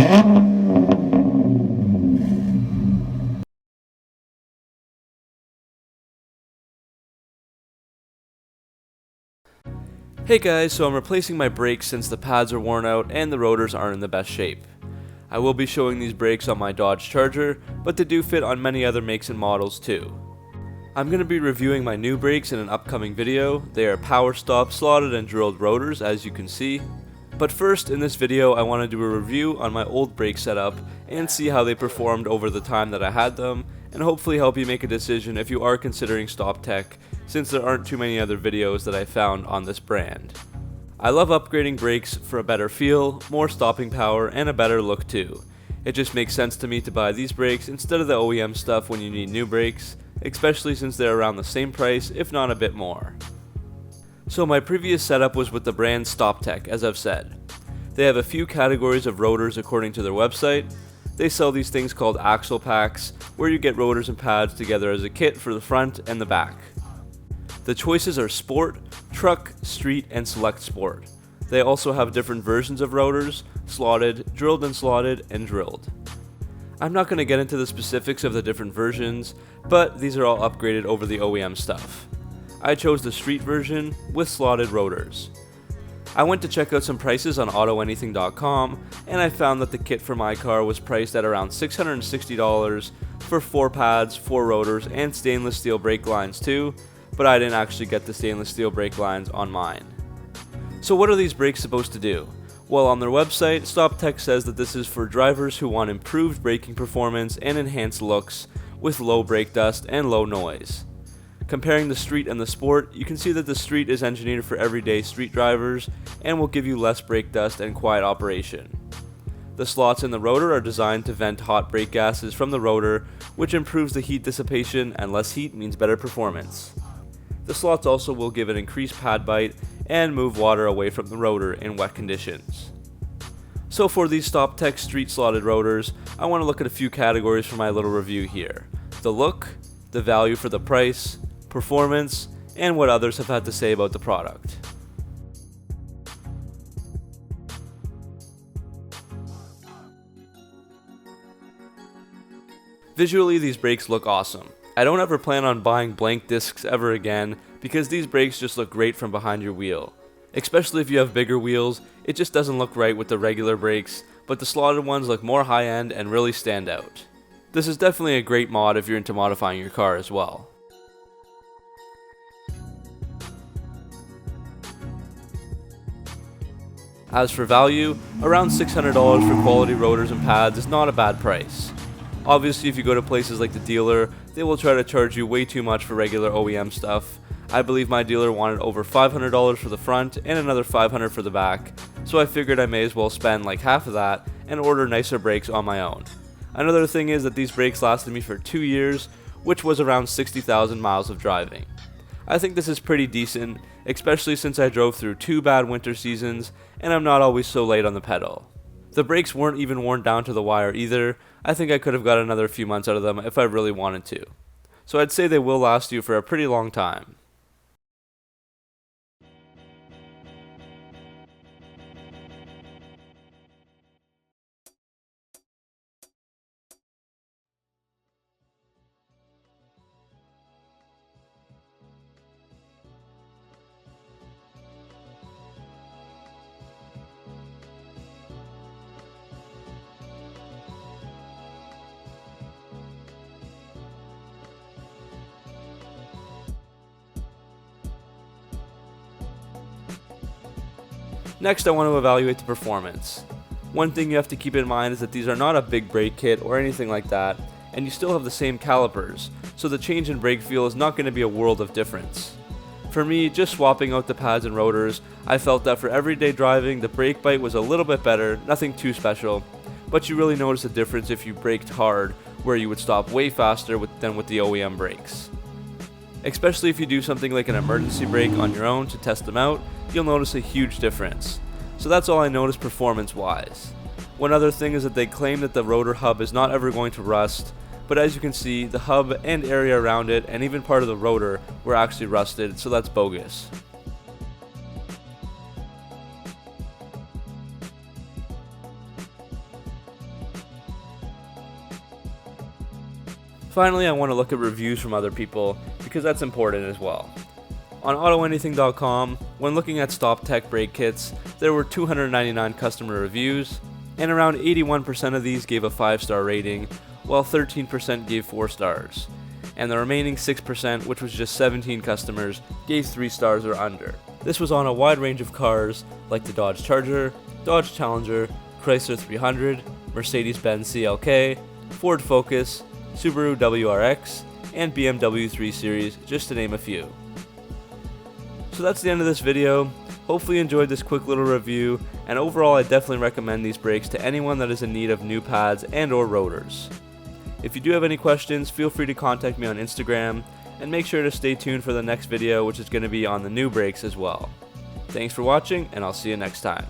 Hey guys, so I'm replacing my brakes since the pads are worn out and the rotors aren't in the best shape. I will be showing these brakes on my Dodge Charger, but they do fit on many other makes and models too. I'm going to be reviewing my new brakes in an upcoming video. They are power stop slotted and drilled rotors, as you can see. But first, in this video I want to do a review on my old brake setup and see how they performed over the time that I had them, and hopefully help you make a decision if you are considering StopTech, since there aren't too many other videos that I found on this brand. I love upgrading brakes for a better feel, more stopping power, and a better look too. It just makes sense to me to buy these brakes instead of the OEM stuff when you need new brakes, especially since they're around the same price, if not a bit more. So my previous setup was with the brand StopTech, as I've said. They have a few categories of rotors according to their website. They sell these things called axle packs, where you get rotors and pads together as a kit for the front and the back. The choices are Sport, Truck, Street, and Select Sport. They also have different versions of rotors, slotted, drilled and slotted, and drilled. I'm not going to get into the specifics of the different versions, but these are all upgraded over the OEM stuff. I chose the Street version with slotted rotors. I went to check out some prices on AutoAnything.com, and I found that the kit for my car was priced at around $660 for 4 pads, 4 rotors, and stainless steel brake lines too, but I didn't actually get the stainless steel brake lines on mine. So what are these brakes supposed to do? Well, on their website, StopTech says that this is for drivers who want improved braking performance and enhanced looks with low brake dust and low noise. Comparing the Street and the Sport, you can see that the Street is engineered for everyday street drivers and will give you less brake dust and quiet operation. The slots in the rotor are designed to vent hot brake gases from the rotor, which improves the heat dissipation, and less heat means better performance. The slots also will give an increased pad bite and move water away from the rotor in wet conditions. So for these StopTech Street Slotted Rotors, I want to look at a few categories for my little review here. The look, the value for the price, performance, and what others have had to say about the product. Visually, these brakes look awesome. I don't ever plan on buying blank discs ever again because these brakes just look great from behind your wheel. Especially if you have bigger wheels, it just doesn't look right with the regular brakes, but the slotted ones look more high-end and really stand out. This is definitely a great mod if you're into modifying your car as well. As for value, around $600 for quality rotors and pads is not a bad price. Obviously, if you go to places like the dealer, they will try to charge you way too much for regular OEM stuff. I believe my dealer wanted over $500 for the front and another $500 for the back, so I figured I may as well spend like half of that and order nicer brakes on my own. Another thing is that these brakes lasted me for 2 years, which was around 60,000 miles of driving. I think this is pretty decent, especially since I drove through 2 bad winter seasons and I'm not always so late on the pedal. The brakes weren't even worn down to the wire either. I think I could have got another few months out of them if I really wanted to. So I'd say they will last you for a pretty long time. Next, I want to evaluate the performance. One thing you have to keep in mind is that these are not a big brake kit or anything like that, and you still have the same calipers, so the change in brake feel is not going to be a world of difference. For me, just swapping out the pads and rotors, I felt that for everyday driving, the brake bite was a little bit better, nothing too special, but you really notice a difference if you braked hard, where you would stop way faster than with the OEM brakes. Especially if you do something like an emergency brake on your own to test them out, you'll notice a huge difference. So that's all I noticed performance-wise. One other thing is that they claim that the rotor hub is not ever going to rust, but as you can see, the hub and area around it, and even part of the rotor, were actually rusted, so that's bogus. Finally, I want to look at reviews from other people because that's important as well. On AutoAnything.com, when looking at StopTech brake kits, there were 299 customer reviews, and around 81% of these gave a 5-star rating, while 13% gave 4 stars, and the remaining 6%, which was just 17 customers, gave 3 stars or under. This was on a wide range of cars like the Dodge Charger, Dodge Challenger, Chrysler 300, Mercedes-Benz CLK, Ford Focus, Subaru WRX, and BMW 3 Series, just to name a few. So that's the end of this video. Hopefully you enjoyed this quick little review, and overall I definitely recommend these brakes to anyone that is in need of new pads and or rotors. If you do have any questions, feel free to contact me on Instagram, and make sure to stay tuned for the next video, which is going to be on the new brakes as well. Thanks for watching, and I'll see you next time.